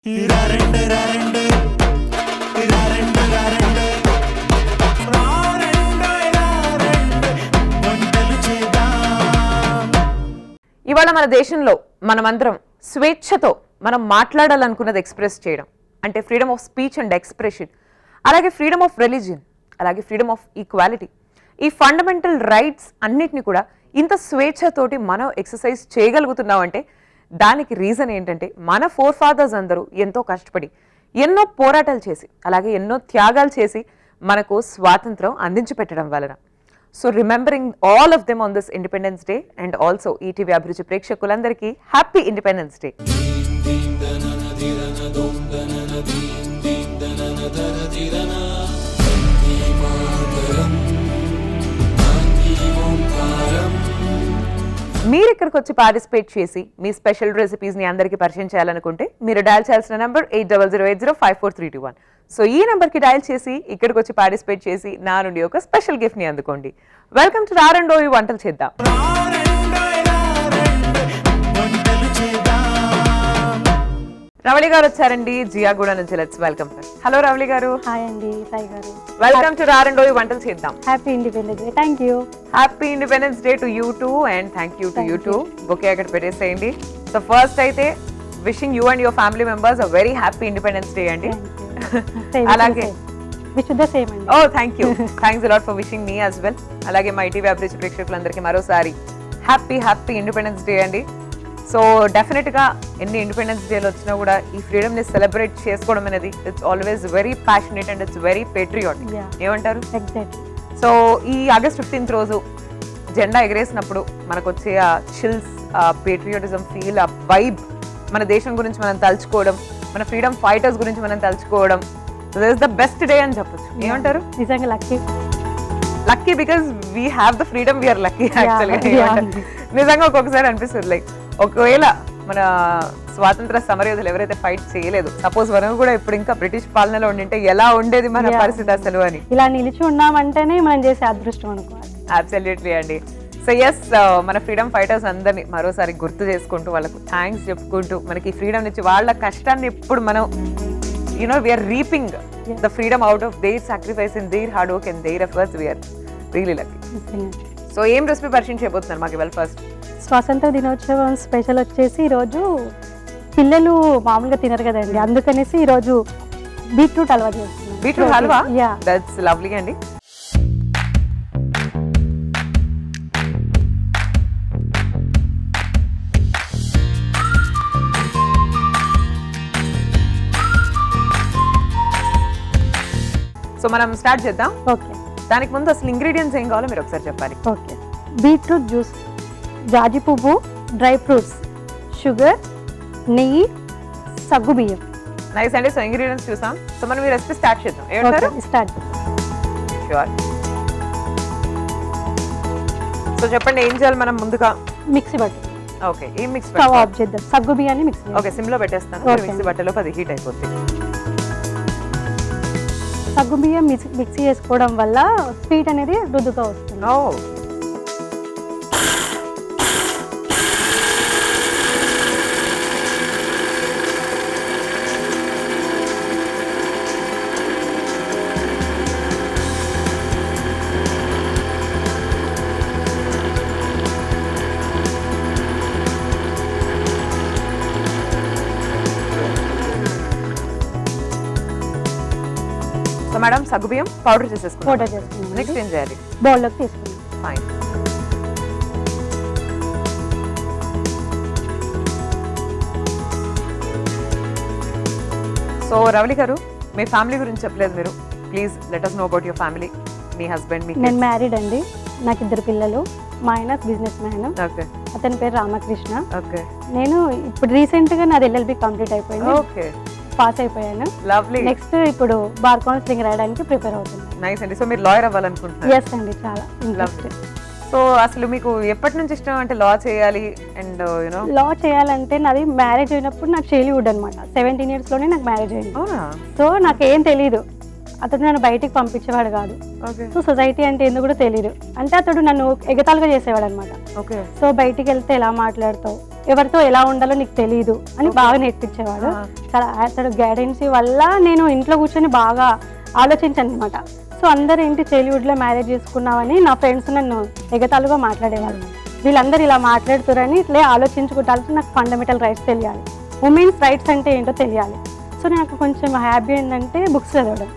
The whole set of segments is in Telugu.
ఇవాళ మన దేశంలో మనమందరం స్వేచ్ఛతో మనం మాట్లాడాలనుకున్నది ఎక్స్ప్రెస్ చేయడం అంటే freedom of speech and expression, అలాగే ఫ్రీడమ్ ఆఫ్ రిలీజియన్, అలాగే ఫ్రీడమ్ ఆఫ్ ఈక్వాలిటీ, ఈ ఫండమెంటల్ రైట్స్ అన్నిటిని కూడా ఇంత స్వేచ్ఛతోటి మనం ఎక్సర్సైజ్ చేయగలుగుతున్నామంటే దానికి రీజన్ ఏంటంటే మన ఫోర్ ఫాదర్స్ అందరూ ఎంతో కష్టపడి ఎన్నో పోరాటాలు చేసి అలాగే ఎన్నో త్యాగాలు చేసి మనకు స్వాతంత్రం అందించి పెట్టడం వలన. So remembering all of them on this independence day and also ETV Abhiruchi ప్రేక్షకులందరికీ హ్యాపీ ఇండిపెండెన్స్ డే. మీరు ఇక్కడికి వచ్చి పార్టిసిపేట్ చేసి మీ స్పెషల్ రెసిపీస్ని అందరికీ పరిచయం చేయాలనుకుంటే మీరు డయల్ చేయాల్సిన నెంబర్ 8008054321. సో ఈ నెంబర్కి డయల్ చేసి ఇక్కడికి వచ్చి పార్టిసిపేట్ చేసి నా నుండి ఒక స్పెషల్ గిఫ్ట్ని అందుకోండి. వెల్కమ్ టు రారండోయి వంటలు చేద్దాం. రవళి గారు వచ్చారండి జియాగూడ నుంచి. Let's welcome. హలో రవళి గారు. హాయ్ అండి సాయి గారు. వెల్కమ్ టు రారండోయి వంటలు చేద్దాం. Happy independence day. Thank you. Happy independence day to you too and thank you to you too. Bouquet అక్కడ పెట్టేసేయండి. సో ఫస్ట్ అయితే wishing you and your family members a very happy independence day అండి. అలాగే oh thank you. Thanks a lot for wishing me as well. అలాగే మా ఈటీవీ అభిరుచి ప్రేక్షకులందరికీ మరోసారి హ్యాపీ హ్యాపీ ఇండిపెండెన్స్ డే అండి. సో డెఫినెట్గా ఎన్ని ఇండిపెండెన్స్ డేలు వచ్చినా కూడా ఈ ఫ్రీడమ్ని సెలబ్రేట్ చేసుకోవడం అనేది it's always very passionate and it's very patriotic. ఏమంటారు? సో ఈ ఆగస్ట్ 15th రోజు జెండా ఎగరేసినప్పుడు మనకు వచ్చే ఆ చిల్స్, ఆ పేట్రియాటిజం ఫీల్, ఆ వైబ్, మన దేశం గురించి మనం తలుచుకోవడం, మన ఫ్రీడమ్ ఫైటర్స్ గురించి మనం తలుచుకోవడం, this is the best day అని చెప్పొచ్చు. ఏమంటారు? నిజంగా lucky because we have the freedom, we are lucky యాక్చువల్గా. నిజంగా ఒక్కొక్కసారి అనిపిస్తుంది లైక్ ఒకవేళ మన స్వాతంత్ర సమరయోధులు ఎవరైతే ఫైట్ చేయలేదు, సపోజ్ మనం కూడా ఇప్పుడు ఇంకా బ్రిటిష్ పాలనలో ఉండింటే ఎలా ఉండేది మన పరిస్థితి అసలు అని. ఇలా నిలిచి ఉన్నామంటేనే మనం చేసే అదృష్టం అనుకోవాలి. అబ్సల్యూట్లీ అండి. సో ఎస్, మన ఫ్రీడమ్ ఫైటర్స్ అందరినీ మరోసారి గుర్తు చేసుకుంటూ వాళ్ళకు థ్యాంక్స్ చెప్పుకుంటూ మనకి ఫ్రీడమ్ నుంచి వాళ్ళ కష్టాన్ని ఇప్పుడు మనం we are reaping the freedom out of their sacrifice in their hard work and their efforts. We are really lucky. So ఏం రెసిపీ పరిచయం చేయబోతున్నారు మాకు ఇవాళ? ఫస్ట్ స్వాతంత్ర దినోత్సవం స్పెషల్ వచ్చేసి ఈరోజు పిల్లలు మామూలుగా తినరు కదండి, అందుకనేసి ఈరోజు బీట్రూట్ హల్వా చేస్తున్నాం. బీట్రూట్ హల్వా, దట్స్ లవ్లీ అండి. సో మనం స్టార్ట్ చేద్దాం. ఓకే. దానికి ముందు అసలు ఇంగ్రీడియంట్స్ ఏం కావాలో మీరు ఒకసారి చెప్పాలి. ఓకే. బీట్రూట్ జ్యూస్, జాజి పువ్వు, డ్రై ఫ్రూట్స్, షుగర్, నెయ్యి, సగ్గు బియ్యం. నైస్ అండి. సో ఇంగ్రీడియంట్స్ చూసాం. సో మనం ఈ రెసిపీ స్టార్ట్ చేద్దాం. ఏమంటారు? స్టార్ట్. ష్యూర్. సో చెప్పండి ఏం చేయాలి మనం ముందుగా? మిక్సీ బట్ట. ఓకే. ఈ మిక్స్ స్టవ్ ఆఫ్ చేద్దాం. సగ్గు బియ్యాన్ని మిక్సీ. ఓకే, సిమ్ లో పెట్టేస్తాను. మిక్సీ బట్టలో 10 హీట్ అయిపోతుంది. సగ్గు బియ్యం మిక్సీ చేసుకోవడం వల్ల స్వీట్ అనేది రుద్దుగా వస్తుంది. సో మేడం సగ్గుబియ్యం పౌడర్ చేసేసుకుంటాం. పౌడర్ చేసుకున్నాం. నెక్స్ట్ ఏం చేయాలి? బౌల్లోకి తీసుకున్నాం. ఫైన్. సో రవళి గారు, మీ ఫ్యామిలీ గురించి చెప్పలేదు మీరు. Please let us know about your family. మీ హస్బెండ్, మీ నేను మ్యారీడ్ అండి. నాకు 2 పిల్లలు. మా ఆయన బిజినెస్ మ్యాన్. ఓకే. అతని పేరు రామకృష్ణ. ఓకే. నేను ఇప్పుడు రీసెంట్ గా నాది LLB కంప్లీట్ అయిపోయింది. ఓకే. పాస్ అయిపోయాను. లవ్లీ. నెక్స్ట్ ఇప్పుడు బార్ కౌన్సిలింగ్ రాయడానికి ప్రిపేర్ అవుతున్నాను. నైస్ అండి. సో మీరు లాయర్ అవ్వాలనుకుంటున్నారు? ఎస్ అండి, చాలా ఇంట్రెస్ట్. సో అసలు మీకు ఎప్పటి నుంచి ఇష్టం అంటే లా చేయాలి అండ్ లా చేయాలంటే నాది మ్యారేజ్ అయినప్పుడు నాకు చైల్డ్హుడ్ అనమాట. 17 years లోనే నాకు మ్యారేజ్ అయింది. అవునా? సో నాకేం తెలీదు. అతడు నన్ను బయటికి పంపించేవాడు కాదు. ఓకే సో సొసైటీ అంటే ఎందుకు కూడా తెలియదు. అంటే అతడు నన్ను ఎగతాళిగా చేసేవాడు అనమాట. ఓకే సో బయటికి వెళ్తే ఎలా మాట్లాడతావు, ఎవరితో ఎలా ఉండాలో నీకు తెలియదు అని బాగా నేర్పించేవాడు. అతడు గైడెన్స్ వల్ల నేను ఇంట్లో కూర్చొని బాగా ఆలోచించాను అనమాట. సో అందరూ ఏంటి చైల్డ్హుడ్లో మ్యారేజ్ చేసుకున్నామని నా ఫ్రెండ్స్ నన్ను ఎగతాళిగా మాట్లాడేవారు. వీళ్ళందరూ ఇలా మాట్లాడుతారని ఇట్లే ఆలోచించుకుంటారు. నాకు ఫండమెంటల్ రైట్స్ తెలియాలి, ఉమెన్స్ రైట్స్ అంటే ఏంటో తెలియాలి. సో నాకు కొంచెం హ్యాపీ ఏంటంటే బుక్స్ చదవడం.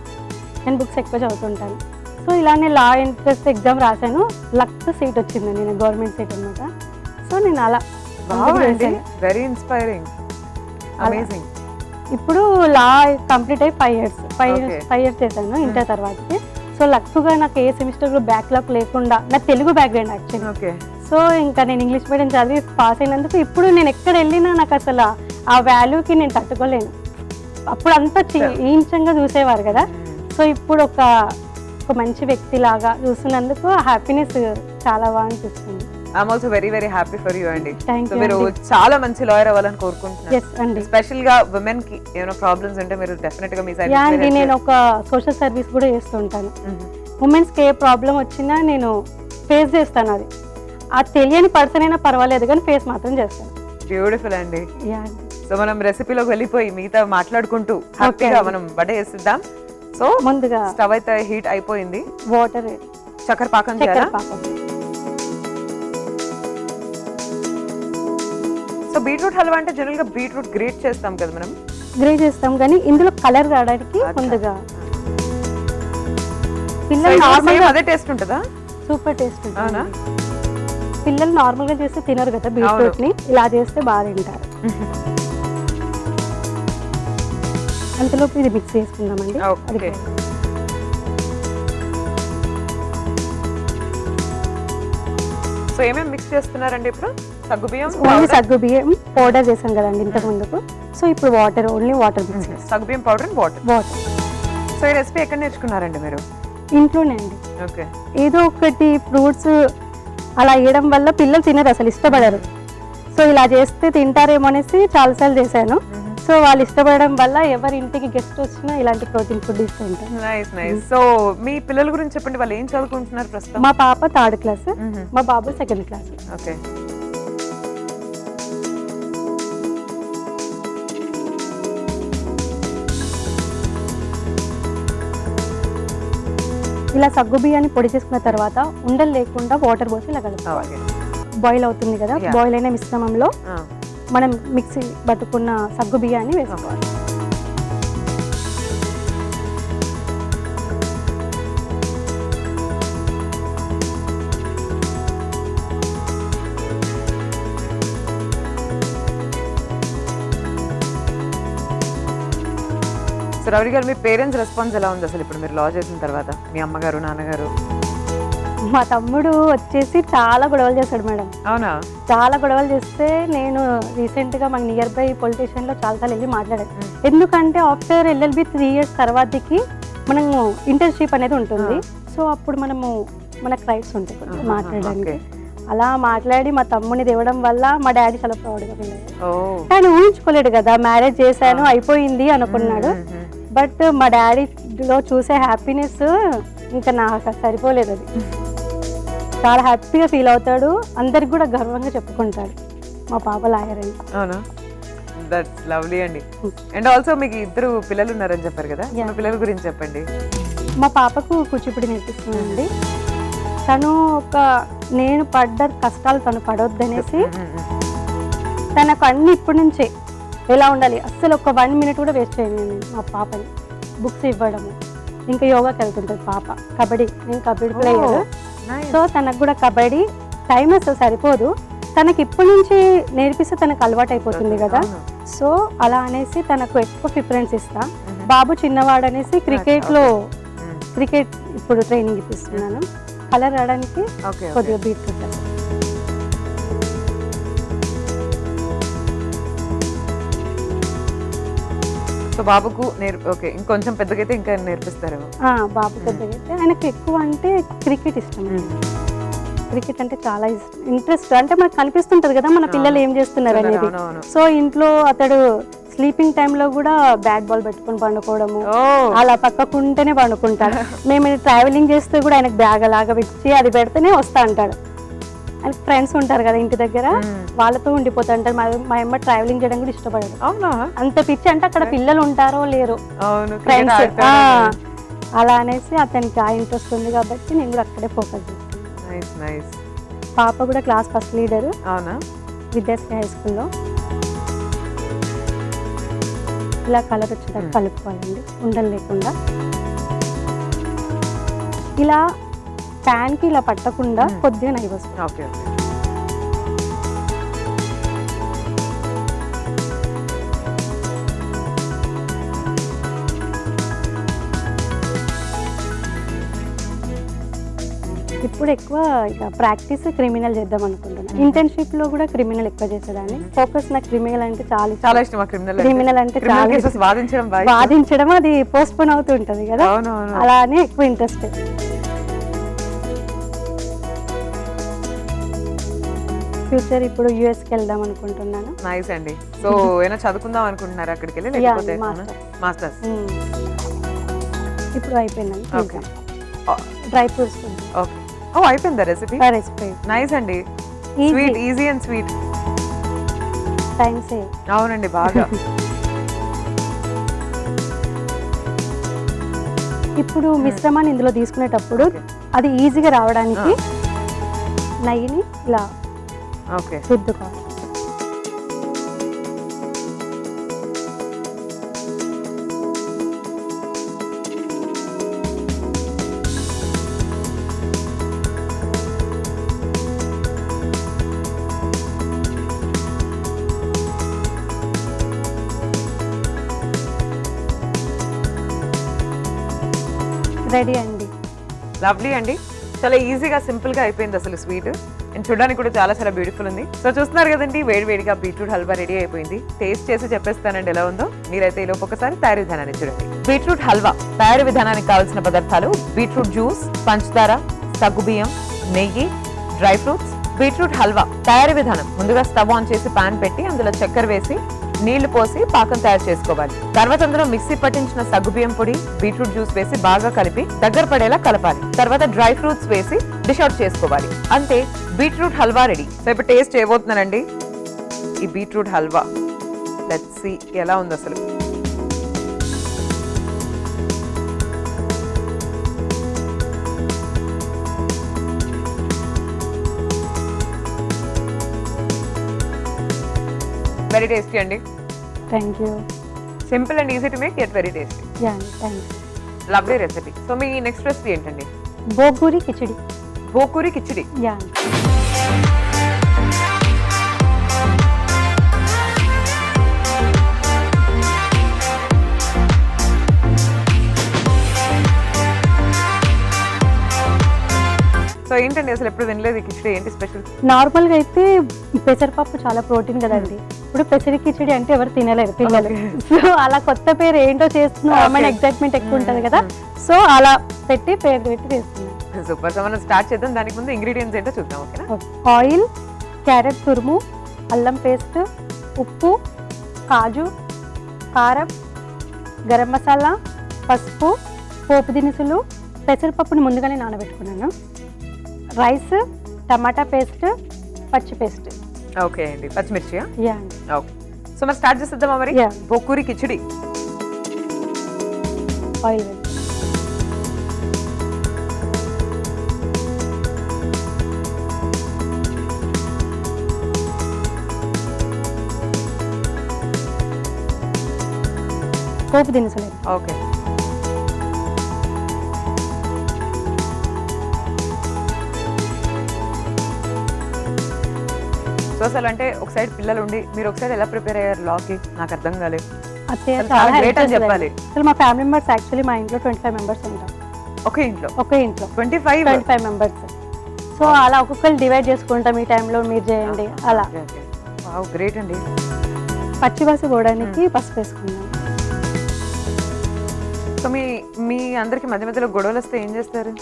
నేను బుక్స్ ఎక్కువ చదువుతుంటాను. సో ఇలానే లా ఎంట్రన్స్ ఎగ్జామ్ రాశాను. లక్ సీట్ వచ్చింది, నేను గవర్నమెంట్ సీట్ అనమాట. సో నేను అలా వెరీ ఇన్స్పైరింగ్, అమేజింగ్. ఇప్పుడు లా కంప్లీట్ అయ్యి 5 years చేశాను ఇంటర్ తర్వాతకి. సో లక్గా నాకు ఏ సెమిస్టర్లో బ్యాక్లాగ్ లేకుండా, నాకు Telugu background actually. Okay so ఇంకా నేను ఇంగ్లీష్ మీడియం చదివి పాస్ అయినందుకు ఇప్పుడు నేను ఎక్కడ వెళ్ళినా నాకు అసలు ఆ వాల్యూకి నేను తట్టుకోలేను. అప్పుడు అంతా ఈంచంగా చూసేవారు కదా. సో ఇప్పుడు ఒక మంచి వ్యక్తి లాగా చూస్తున్నందుకు ఆ హ్యాపీనెస్ చాలా బాగా అనిపిస్తుంది. I'm also very very happy for you అండి. Thank you మీరు అండి. చాలా మంచి లాయర్ అవ్వాలని కోరుకుంటున్నాను. ఎస్ అండి. స్పెషల్ గా విమెన్ కి ఏమైనా ప్రాబ్లమ్స్ ఉంటే మీరు డెఫినెట్ గా మీ సైడ్ యా అండి, నేను ఒక సోషల్ సర్వీస్ కూడా చేస్తుంటాను. ఉమెన్స్కి ఏ ప్రాబ్లం వచ్చినా నేను ఫేస్ చేస్తాను. అది తెలియని పర్సన్ అయినా పర్వాలేదు కానీ ఫేస్ మాత్రం చేస్తాను. బ్యూటిఫుల్ అండి. యా అండి. సో మనం రెసిపీలోకి వెళ్ళిపోయి మిగతా మాట్లాడుకుంటూ హ్యాపీగా మనం వడ వేసిద్దాం. సో ముందుగా స్టవ్ అయితే హీట్ అయిపోయింది. వాటర్, చక్కెర పాకం చక్కెర చేయాలా? పాకం. సో బీట్రూట్ హల్వా అంటే జనరల్ గా బీట్రూట్ గ్రేట్ చేస్తాం కదా మనం. గ్రేట్ చేస్తాం కానీ ఇందులో కలర్ రావడానికి ముందుగా పిల్లలు నార్మల్గా అదే టేస్ట్ ఉంటుందా? సూపర్ టేస్ట్ అవునా? ఉంటుంది. పిల్లలు నార్మల్గా చేస్తే తినరు కదా బీట్రూట్ ని, ఇలా చేస్తే బాగా తింటారు. అంతలోపు ఇది మిక్స్ చేసుకుందామండి. ఓకే. సో ఏమేమి మిక్స్ చేస్తున్నారండి ఇప్పుడు? సగ్గుబియ్యం, ఓన్లీ సగ్గు బియ్యం పౌడర్ చేసాం కదండి ఇంతకు ముందుకు. సో ఇప్పుడు వాటర్, ఓన్లీ వాటర్ మిక్స్ చేస్తాం. సగ్గుబియ్యం powder and water. Water so ఈ రెసిపీ ఎక్కడ నేర్చుకున్నారండి మీరు? ఇంట్లోనే అండి. ఓకే. ఏదో ఒకటి ఫ్రూట్స్ అలా వేయడం వల్ల పిల్లలు తినరు, అసలు ఇష్టపడరు. సో ఇలా చేస్తే తింటారేమో అనేసి చాలాసార్లు చేశాను. సో వాళ్ళు ఇష్టపడడం వల్ల ఎవరి ఇంటికి గెస్ట్ వచ్చినా ఇలాంటి ప్రోటీన్ ఫుడ్ ఇస్తూ ఉంటాను. Nice nice. సో మీ పిల్లల గురించి చెప్పండి, వాళ్ళు ఏం చదువుకుంటున్నారు ప్రస్తుతం? మా పాప 3rd క్లాస్, మా బాబు 2nd క్లాస్. ఓకే. ఇలా సగ్గు బియ్యాన్ని పొడి చేసుకున్న తర్వాత ఉండలు లేకుండా వాటర్ పోసి ఇలా కలుపుకోవాలి. బాయిల్ అవుతుంది కదా, బాయిల్ అయిన మిశ్రమంలో మనం మిక్సీ పట్టుకున్న సగ్గు బియ్యాన్ని వేసుకోవాలి. సో రవి గారు, మీ పేరెంట్స్ రెస్పాన్స్ ఎలా ఉంది అసలు ఇప్పుడు మీరు లా చేసిన తర్వాత? మీ అమ్మగారు, నాన్నగారు? మా తమ్ముడు వచ్చేసి చాలా గొడవలు చేశాడు మేడం. అవునా? చాలా గొడవలు చేస్తే నేను రీసెంట్గా మాకు నియర్ బై పొలిస్ స్టేషన్లో చాలాసార్లు వెళ్ళి మాట్లాడాను. ఎందుకంటే ఆఫ్టర్ LLB 3 years తర్వాతకి మనము ఇంటర్న్షిప్ అనేది ఉంటుంది. సో అప్పుడు మనకు రైట్స్ ఉంటాయి కొంచెం మాట్లాడడానికి. అలా మాట్లాడి మా తమ్ముని తేవడం వల్ల మా డాడీ చాలా ప్రౌడ్గా ఫీల్ అయ్యాడు. కానీ ఊహించుకోలేడు కదా, మ్యారేజ్ చేశాను అయిపోయింది అనుకున్నాడు. బట్ మా డాడీలో చూసే హ్యాపీనెస్ ఇంకా నాకు సరిపోలేదు. అది చాలా హ్యాపీగా ఫీల్ అవుతాడు, అందరికి కూడా గర్వంగా చెప్పుకుంటాడు మా పాప లాయర్ అని. అవునా? దట్స్ లవ్లీ అండి. అండ్ ఆల్సో మీకు 2 పిల్లలు ఉన్నారని చెప్పారు కదా, మీ పిల్లల గురించి చెప్పండి. మా పాపకు కూచిపూడి నేర్పిస్తున్నానండి. తను నేను పడ్డ కష్టాలు తను పడొద్దనేసి తనకు అన్ని ఇప్పటి నుంచే ఎలా ఉండాలి, అస్సలు ఒక 1 minute కూడా వేస్ట్ చేయను నేను. మా పాపని బుక్స్ ఇవ్వడము, ఇంకా యోగాకి వెళ్తుంటుంది పాప, కబడ్డీ, నేను కబడ్డీ ప్లేయర్. సో తనకు కూడా కబడ్డీ టైం అసలు సరిపోదు, తనకి ఇప్పటి నుంచి నేర్పిస్తే తనకు అలవాటు అయిపోతుంది కదా. సో అలా అనేసి తనకు ఎక్కువ ప్రిఫరెన్స్ ఇస్తా. బాబు చిన్నవాడు అనేసి క్రికెట్ ఇప్పుడు ట్రైనింగ్ ఇప్పిస్తున్నాను. కలర్ రావడానికి కొద్దిగా బీట్రూట్. సో బాబుకు ఓకే, ఇంకొంచెం పెద్దగైతే ఇంకా నేర్పిస్తారేమో. బాబు పెద్దగైతే ఆయనకు ఎక్కువ అంటే క్రికెట్ ఇష్టం. క్రికెట్ అంటే చాలా ఇంట్రెస్ట్. అంటే మనకు కనిపిస్తుంటది కదా మన పిల్లలు ఏం చేస్తున్నారు అనేది. సో ఇంట్లో అతడు స్లీపింగ్ టైంలో కూడా బ్యాట్ బాల్ పెట్టుకొని పండుకోవడము, ఓ అలా పక్కకుంటేనే పండుకుంటాడు. మేము ట్రావెలింగ్ చేస్తే కూడా ఆయనకు బ్యాగ్ అలాగా పెట్టి అది పెడితేనే వస్తా అంటాడు. ఆయనకు ఫ్రెండ్స్ ఉంటారు కదా ఇంటి దగ్గర, వాళ్ళతో ఉండిపోతా అంటారు. మా అమ్మ ట్రావెలింగ్ చేయడం కూడా ఇష్టపడదు. అవునా, అంత పిచ్చి, అంటే అక్కడ పిల్లలు ఉంటారో లేరు అవును ఫ్రెండ్స్, అలా అనేసి అతనికి ఆ ఇంట్రెస్ట్ ఉంది కాబట్టి నేను కూడా అక్కడే ఫోకస్ చేస్తాను. Nice nice. పాప కూడా క్లాస్ ఫస్ట్ లీడర్ అవునా, విద్యాశ్రీ హై స్కూల్లో. ఇలా కలర్ వచ్చేటట్టు కలుపుకోవాలండి, ఉండలు లేకుండా. ఇలా ప్యాన్కి ఇలా పట్టకుండా కొద్దిగా నెయ్యి వస్తుంది. Okay okay. ఇప్పుడు ఎక్కువ ఇక ప్రాక్టీస్ క్రిమినల్ చేద్దాం అనుకుంటున్నాను. ఇంటర్న్షిప్ లో కూడా క్రిమినల్ ఎక్కువ చేసేదాన్ని. ఫోకస్ నాకు క్రిమినల్ అంటే చాలా ఇష్టం. క్రిమినల్ అంటే చాలా కేసెస్ వాదించడం బాగా వాదించడం, అది పోస్ట్ పోన్ అవుతూ ఉంటది కదా, అవునవును. అలా అని ఎక్కువ ఇంట్రెస్ట్. ఫ్యూచర్ ఇప్పుడు యుఎస్కి వెళ్దాం అనుకుంటున్నాను. నైస్ అండి. సో ఏమైనా చదువుకుందాం అనుకుంటున్నారా అక్కడికి వెళ్ళి, లేకపోతే మాస్టర్స్? ఇప్పుడు అయిపోయిందండి. Okay dry fruits okay. Oh అయిపోయిందా రెసిపీ? నైస్ అండి. Sweet, easy and sweet. Time save. అవునండి బాగా. ఇప్పుడు మిశ్రమాన్ని ఇందులో తీసుకునేటప్పుడు అది ఈజీగా రావడానికి నెయ్యిని ఇలా ఓకే రుద్దుకోవాలి. రెడీ అండి. లవ్లీ అండి. చాలా ఈజీగా సింపుల్ గా అయిపోయింది అసలు స్వీట్. అండ్ చూడడానికి కూడా చాలా చాలా బ్యూటిఫుల్ ఉంది. సో చూస్తున్నారు కదండి, వేడి వేడిగా బీట్రూట్ హల్వా రెడీ అయిపోయింది. టేస్ట్ చేసి చెప్పేస్తానండి ఎలా ఉందో. మీరైతే ఈ లోపు ఒకసారి తయారీ విధానాన్ని చూడండి. బీట్రూట్ హల్వా తయారీ విధానానికి కావాల్సిన పదార్థాలు: బీట్రూట్ జ్యూస్, పంచదార, సగ్గుబియ్యం, నెయ్యి, డ్రై ఫ్రూట్స్. బీట్రూట్ హల్వా తయారీ విధానం: ముందుగా స్టవ్ ఆన్ చేసి పాన్ పెట్టి అందులో చక్కెర వేసి నీళ్లు పోసి పాకం తయారు చేసుకోవాలి. తర్వాత అందులో మిక్సీ పట్టించిన సగ్గుబియ్యం పొడి, బీట్రూట్ జ్యూస్ వేసి బాగా కలిపి దగ్గర పడేలా కలపాలి. తర్వాత డ్రై ఫ్రూట్స్ వేసి డిష్ అవుట్ చేసుకోవాలి. అంతే, బీట్రూట్ హల్వా రెడీ. సో ఇప్పుడు టేస్ట్ చేయబోతున్నానండి ఈ బీట్రూట్ హల్వా. లెట్స్ సీ ఎలా ఉంది అసలు. వెరీ టేస్టీ అండి. Thank you. Simple and easy to make, yet very tasty. Yeah అండి, thank you. Lovely recipe. So మీ నెక్స్ట్ రెసిపీ ఏంటండి? బోగూరి కిచిడి. బోకూరి కిచిడి. యా. సో ఏంటండి అసలు ఎప్పుడు వినలేదు కిచిడి, ఏంటి స్పెషల్? నార్మల్ గా అయితే పెసరపప్పు చాలా ప్రోటీన్ కదండి. ఇప్పుడు పెసరి కిచిడి అంటే ఎవరు తినలేరు పిల్లలు. సో అలా కొత్త పేరు ఏంటో చేస్తున్నాం అమ్మాయి ఎక్సైట్మెంట్ ఎక్కువ ఉంటది కదా, సో అలా పెట్టి పేరు పెట్టి చేస్తున్నాం. సూపర్. సో మనం స్టార్ట్ చేద్దాం. దానికి ముందు ఇంగ్రీడియంట్స్ ఏంటో చూద్దాం, ఓకేనా? ఆయిల్, క్యారెట్ తురుము, అల్లం పేస్ట్, ఉప్పు, కాజు, కారం, గరం మసాలా, పసుపు, పోపు దినుసులు, పెసరపప్పుని ముందుగానే నానబెట్టుకున్నాను, రైస్, టమాటా పేస్ట్, పచ్చి పేస్ట్. ఓకే అండి, పచ్చిమిర్చి. యా. ఓకే. సో మరి స్టార్ట్ చేసేద్దామా మరి? Yeah. బోకూరి కిచిడి. ఆయిల్ పోపు దినుసులు. ఓకే. సో అసలు అంటే ఒక సైడ్ పిల్లలు ఉండి మీరు ఒక సైడ్ ఎలా ప్రిపేర్ అయ్యారు లాకి, నాకు అర్థం కాలేదు. అత్తయ్య అసలు చాలా చాలా help great అని చేసేదండి. చెప్పాలి. అసలు మా ఫ్యామిలీ మెంబర్స్ యాక్చువల్లీ మా ఇంట్లో 25 మెంబర్స్ ఉంటాం. ఒకే ఇంట్లో ఒకే ఇంట్లో 25 మెంబర్స్. సో అలా ఒక్కొక్కరు డివైడ్ చేసుకుంటాం, ఈ టైంలో మీరు చేయండి అలా. వావ్, గ్రేట్ అండి. పచ్చివాసి పోవడానికి పసుపు వేసుకున్నాం. సో మీ అందరికి మధ్య మధ్యలో గొడవలు వస్తే ఏం చేస్తారు?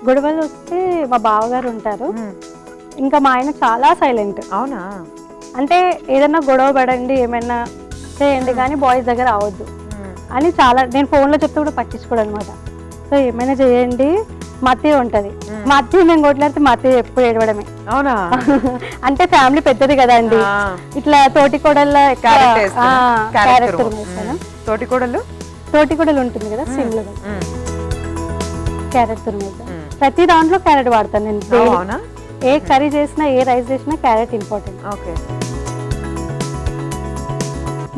గొడవలు వస్తే మా బావగారు ఉంటారు, ఇంకా మా ఆయన చాలా సైలెంట్. అవునా? అంటే ఏదైనా గొడవ పడండి, ఏమైనా చేయండి కానీ బాయ్స్ దగ్గర అవద్దు అని చాలా నేను ఫోన్లో చెప్తే కూడా పట్టించుకోడు అనమాట. సో ఏమైనా చేయండి, మా అత్తయ్య ఉంటుంది, మా అత్తయ్య మేము కొట్లాడితే మా అత్తయ్య ఎప్పుడు ఏడవడమే. అవునా? అంటే ఫ్యామిలీ పెద్దది కదా అండి, ఇట్లా తోటి కోడళ్ళ క్యారెక్టర్ తోటి కోడలు ఉంటుంది కదా సిమ్లో క్యారెక్టర్ మీద ప్రతి దాంట్లో క్యారెట్ వాడతాను నేను. ఏ కర్రీ చేసినా ఏ రైస్ చేసినా క్యారెట్ ఇంపార్టెంట్. ఓకే.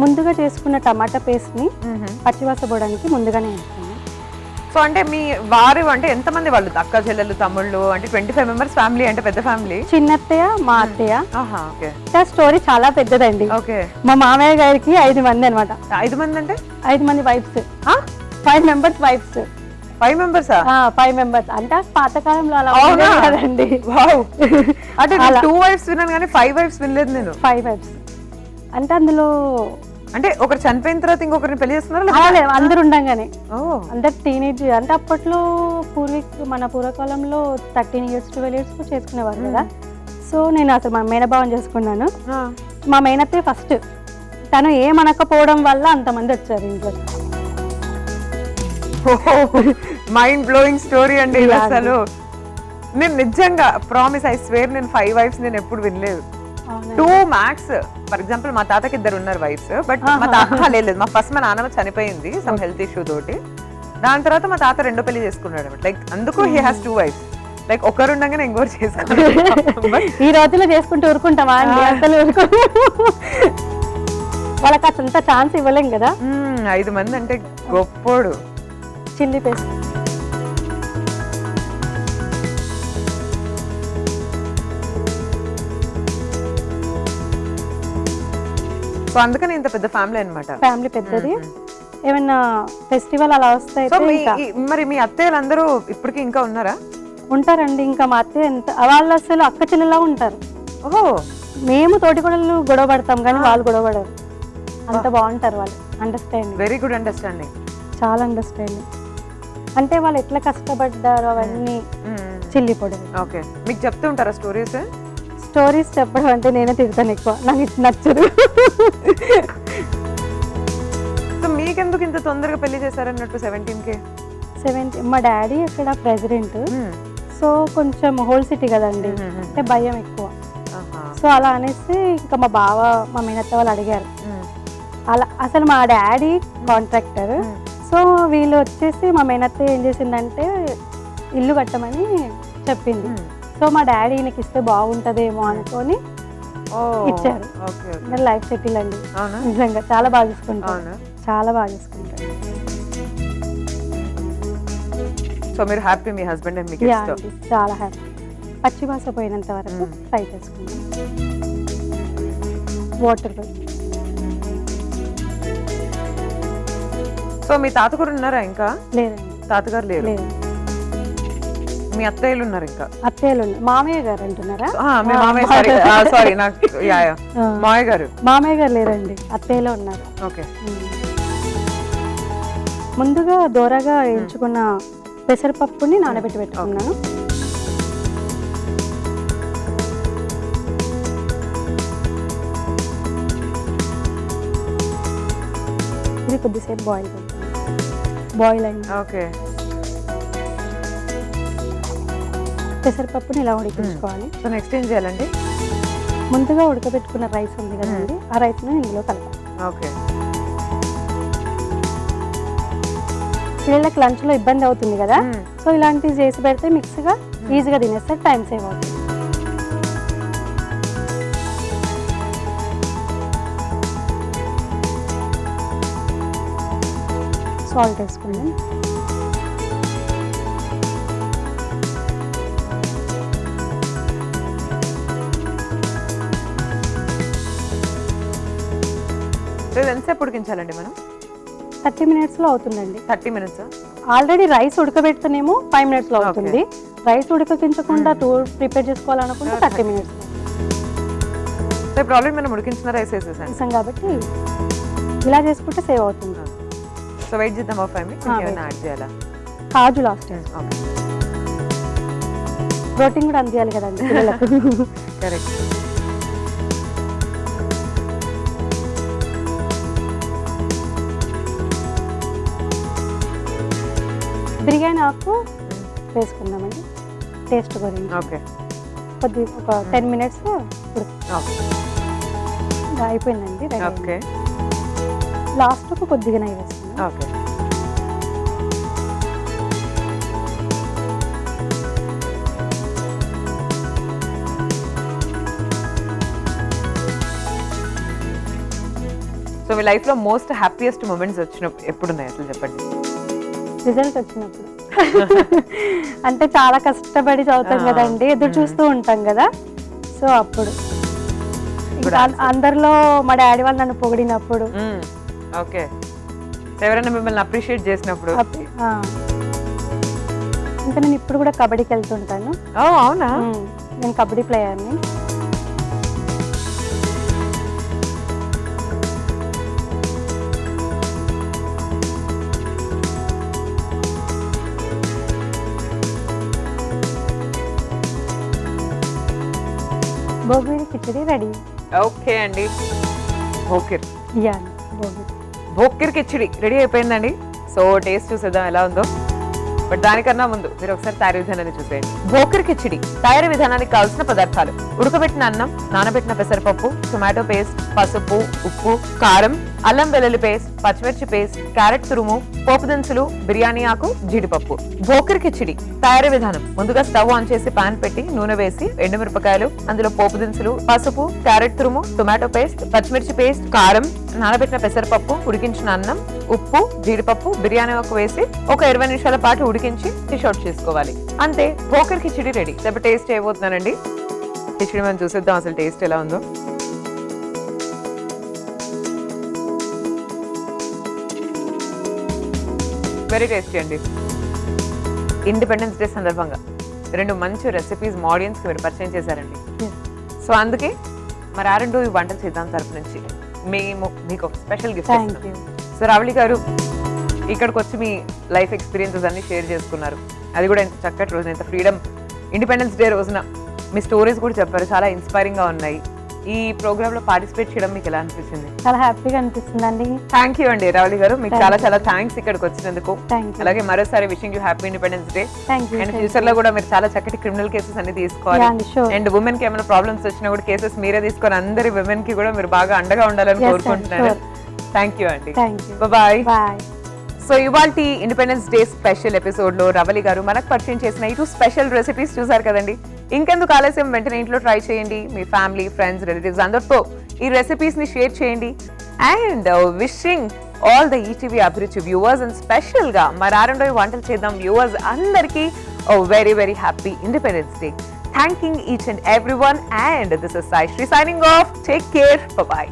ముందుగా చేసుకున్న టమాటా పేస్ట్ ని పచ్చివాస పోవడానికి ముందుగానే వేస్తాను. సో అంటే మీ వారు అంటే ఎంతమంది వాళ్ళు, అక్క చెల్లెలు తమ్ముళ్ళు అంటే 25 మెంబర్స్ ఫ్యామిలీ, అంటే పెద్ద ఫ్యామిలీ. చిన్నత్తయ్య మా అత్తయ్య. ఓకే. స్టోరీ చాలా పెద్దదండి. ఓకే. మా మామయ్య గారికి 5 మంది అనమాట. 5 మంది అంటే 5 మంది వైఫ్స్, 5 మెంబర్స్ వైఫ్స్. 5 మెంబర్సా? 5 మెంబర్స్ అంటే పాతకాలంలో అలా కదండి. అంటే 2 వైఫ్స్ విన్నాను కానీ 5 వైఫ్స్ వినలేదు నేను. 5 వైఫ్స్ అంటే అందులో అంటే ఒకరు చనిపోయిన తర్వాత ఇంకొకరిని పెళ్లి చేస్తున్నారు? అందరు ఉండగానే అందరు టీనేజ్. అంటే అప్పట్లో మన పూర్వకాలంలో 13 years 12 years చేసుకునేవారు కదా. సో నేను అసలు మా మేనభావం చేసుకున్నాను. మా మేనత్తే ఫస్ట్, తను ఏమనకపోవడం వల్ల అంతమంది వచ్చారు ఇంట్లో. మైండ్ బ్లోయింగ్ స్టోరీ అండి అసలు. నేను నిజంగా ప్రామిస్ ఐ స్వేర్ నేను 5 వైఫ్స్ నేను ఎప్పుడు వినలేదు. 2 మ్యాక్స్. ఫర్ ఎగ్జాంపుల్ మా తాతకి 2 ఉన్నారు వైఫ్స్, బట్ మా తాత లేదు. మా ఫస్ట్ మా నాన్నమ్మ చనిపోయింది సమ్ హెల్త్ ఇష్యూ తోటి. దాని తర్వాత మా తాత 2వ పెళ్లి చేసుకున్నాడు. లైక్ అందుకు హీ హాస్ 2 వైఫ్స్. లైక్ ఒకరు ఉండగానే ఇంకోటి చేసుకున్నాడు. ఈ రోజుల్లో చేసుకుంటూ ఊరుకుంటామా అండి? అసలు వాళ్ళకి అంత ఛాన్స్ ఇవ్వలేం కదా. 5 మంది అంటే గొప్పోడు. చిల్లీ పేస్ట్ సో అందుకని ఇంత పెద్ద ఫ్యామిలీ అన్నమాట. ఫ్యామిలీ పెద్దది. ఏమైనా ఫెస్టివల్ అలా వస్తాయి. మరి మీ అత్తయ్యలందరూ ఇప్పటికి ఇంకా ఉన్నారా? ఉంటారండి. ఇంకా మా అత్తయ్య ఎంత వాళ్ళు అసలు అక్క చెల్లెలా ఉంటారు. ఓహో. మేము తోటికోడళ్ళు గొడవ పడతాం కానీ వాళ్ళు గొడవ పడరు. అంత బాగుంటారు వాళ్ళు. అండర్స్టాండింగ్, వెరీ గుడ్ అండర్స్టాండింగ్, చాలా అండర్స్టాండింగ్. అంటే వాళ్ళు ఎట్లా కష్టపడ్డారు అవన్నీ చిల్లి పొడి. ఓకే. మీకు చెప్తూ ఉంటారా స్టోరీస్? స్టోరీస్ చెప్పడం అంటే నేనే తిడతాను ఎక్కువ, నాకు ఇది నచ్చదు. సో మీకెందుకు ఇంత తొందరగా పెళ్లి చేశారన్నట్టు 17కే? 17 మా డాడీ అక్కడ ప్రెసిడెంట్. సో కొంచెం హోల్ సిటీ కదండి, అంటే భయం ఎక్కువ. సో అలా అనేసి ఇంకా మా బావ మా మేనత్త వాళ్ళు అడిగారు. అలా అసలు మా డాడీ కాంట్రాక్టర్. సో వీళ్ళు వచ్చేసి మా మేనత్త ఏం చేసిందంటే ఇల్లు కట్టమని చెప్పింది. సో మా డాడీ ఈయనకి ఇస్తే బాగుంటదేమో అనుకొని ఇచ్చారు. లైఫ్ సెటిల్ అండి. నిజంగా చాలా బాగా చూసుకుంటాను, చాలా బాగా చూసుకుంటాను. సో మీరు హ్యాపీ మీ హస్బెండ్ అండ్ మీకు చాలా హ్యాపీ. పచ్చివాస పోయినంత వరకు ఫ్రై చేసుకున్నాం. వాటర్ సో మీ తాతగారు ఉన్నారా? ఇంకా లేదండి, తాతగారు లేరు. మీ అత్తయ్యలు ఉన్నారు? ఇంకా అత్తయ్యలు ఉన్నారు. మామయ్య గారు అంటున్నారా? సారీ నాకు మామయ్య గారు. మామయ్య గారు లేరండి, అత్తయ్యలో ఉన్నారు. ఓకే. ముందుగా దోరగా ఎంచుకున్న పెసరపప్పుని నానబెట్టి పెట్టుకున్నాను. ఇది కొద్దిసేపు బాయిల్ అయింది. ఓకే. పెసరపప్పుని ఇలా ఉడికించుకోవాలి. సో నెక్స్ట్ ఏం చేయాలండి? ముందుగా ఉడకబెట్టుకున్న రైస్ ఉంది కదండి, ఆ రైస్ని ఇందులో కలపాలి. ఓకే. పిల్లలకి లంచ్లో ఇబ్బంది అవుతుంది కదా, సో ఇలాంటివి చేసి పెడితే మిక్స్గా ఈజీగా తినేస్తారు, టైం సేవ్ అవుతుంది. సాల్ట్ వేసుకుందాం. ఎంతసేపు ఉడికించాలండి మనం? 30 minutes లో అవుతుందండి. 30 minutes? ఆల్రెడీ రైస్ ఉడకబెడితేనేమో 5 minutes లో అవుతుంది. రైస్ ఉడకించకుండా ప్రిపేర్ చేసుకోవాలనుకుంటే 30 minutes. ఇప్పుడు ఆల్రెడీ మనం ఉడికించిన రైస్ వేసేసాం కాబట్టి ఇలా చేసుకుంటే సేవ్ అవుతుంది. సో వెయిట్ చేద్దాం. 5 minutes ఏమైనా యాడ్ చేయాలా? కాజు లాస్ట్ టైం. ప్రోటీన్ కూడా అందియాలి కదండి పిల్లలకు. కరెక్ట్. బిర్యానీ ఆకు వేసుకుందామండి టేస్ట్ గురించి. ఓకే కొద్ది ఒక 10 minutes అయిపోయిందండి. ఓకే లాస్ట్కు కొద్దిగా నెయ్యి వేసుకుందాం. ఓకే సో మీ లైఫ్లో మోస్ట్ హ్యాపీయెస్ట్ మూమెంట్స్ వచ్చినప్పుడు ఎప్పుడున్నాయి అసలు చెప్పండి? రిజల్ట్ వచ్చినప్పుడు అంటే చాలా కష్టపడి చదువుతాం కదండి, ఎదురు చూస్తూ ఉంటాం కదా. సో అప్పుడు ఇంకా అందరిలో మా డాడీ వాళ్ళు నన్ను పొగిడినప్పుడు, ఓకే ఎవరైనా మిమ్మల్ని అప్రిషియేట్ చేసినప్పుడు. ఇంకా నేను ఇప్పుడు కూడా కబడ్డీకి వెళ్తుంటాను. అవునా? నేను కబడ్డీ ప్లేయర్ని. భోగిరి కిచడి రెడీ. ఓకే అండి, భోకిర్ యా భోగిరి భోకిర్ కిచడి రెడీ అయిపోయిందండి. సో టేస్ట్ చూసేద్దాం ఎలా ఉందో. బట్ దానికన్నా ముందు మీరు ఒకసారి తయారీ విధానాన్ని చూసేయండి. భోకిర్ కిచడి తయారీ విధానానికి కావాల్సిన పదార్థాలు: ఉడకబెట్టిన అన్నం, నానబెట్టిన పెసరపప్పు, టొమాటో పేస్ట్, పసుపు, ఉప్పు, కారం, అల్లం వెల్లుల్లి పేస్ట్, పచ్చిమిర్చి పేస్ట్, క్యారెట్ తురుము, పోపు దినుసులు, బిర్యానీ ఆకు, జీడిపప్పు. భోకిర్ కిచడి తయారీ విధానం: ముందుగా స్టవ్ ఆన్ చేసి పాన్ పెట్టి నూనె వేసి ఎండుమిరపకాయలు, అందులో పోపు దినుసులు, పసుపు, క్యారెట్ తురుము, టొమాటో పేస్ట్, పచ్చిమిర్చి పేస్ట్, కారం, నానబెట్టిన పెసరపప్పు, ఉడికించిన అన్నం, ఉప్పు, జీడిపప్పు, బిర్యానీ ఆకు వేసి ఒక 20 నిమిషాల పాటు ఉడికించి డిష్ అవుట్ చేసుకోవాలి. అంతే, భోకిర్ కిచడి రెడీ. ఇప్పుడు టేస్ట్ చేయబోతున్నానండి. కిచడి మనం చూసేద్దాం అసలు టేస్ట్ ఎలా ఉందో. వెరీ టేస్టీ అండి. ఇండిపెండెన్స్ డే సందర్భంగా 2 మంచి రెసిపీస్ మా ఆడియన్స్కి మీరు పరిచయం చేశారండి. సో అందుకే మరి 2 ఈ వంటలు చేద్దాం తరపు నుంచి మేము మీకు ఒక స్పెషల్ గిఫ్ట్ ఇస్తున్నాం. సో రావళి గారు ఇక్కడికి వచ్చి మీ లైఫ్ ఎక్స్పీరియన్సెస్ అన్ని షేర్ చేసుకున్నారు. అది కూడా ఎంత చక్కటి రోజున, ఎంత ఫ్రీడమ్ ఇండిపెండెన్స్ డే రోజున మీ స్టోరీస్ కూడా చెప్పారు, చాలా ఇన్స్పైరింగ్ గా ఉన్నాయి. ఈ ప్రోగ్రామ్ లో పార్టిసిపేట్ చేయడం మీకు ఎలా అనిపించింది? చాలా హ్యాపీగా అనిపిస్తుంది అండి. థ్యాంక్ యూ అండి రావళి గారు, మీకు చాలా చాలా థ్యాంక్స్ ఇక్కడికి వచ్చినందుకు. Thank you. అలాగే మరోసారి wishing you happy independence day. Thank you. And future లో కూడా మీరు చాలా చక్కటి క్రిమినల్ కేసెస్ అన్ని తీసుకోవాలి. అండ్ ఉమెన్ కి ఏమైనా ప్రాబ్లమ్స్ వచ్చినా కూడా కేసెస్ మీరే తీసుకొని అందరి విమెన్ కి కూడా మీరు బాగా అండగా ఉండాలని కోరుకుంటున్నాను. థ్యాంక్ యూ అండి. బాయ్. సో ఇవాల్టి ఇండిపెండెన్స్ డే స్పెషల్ ఎపిసోడ్ లో రవళి గారు మనకు పరిచయం చేసిన 2 స్పెషల్ రెసిపీస్ చూసారు కదండి. ఇంకెందుకు ఆలస్యం, వెంటనే ఇంట్లో ట్రై చేయండి. మీ ఫ్యామిలీ, ఫ్రెండ్స్, రిలేటివ్స్ అందరితో ఈ రెసిపీస్ ని షేర్ చేయండి. And wishing all the ETV అభిరుచి వ్యూవర్స్ అండ్ స్పెషల్ గా మరి 2 వంటలు చేద్దాం వ్యూవర్స్ అందరికీ very very happy independence day. Thanking each and everyone, and this is Sai Shri signing off. Take care. Bye bye.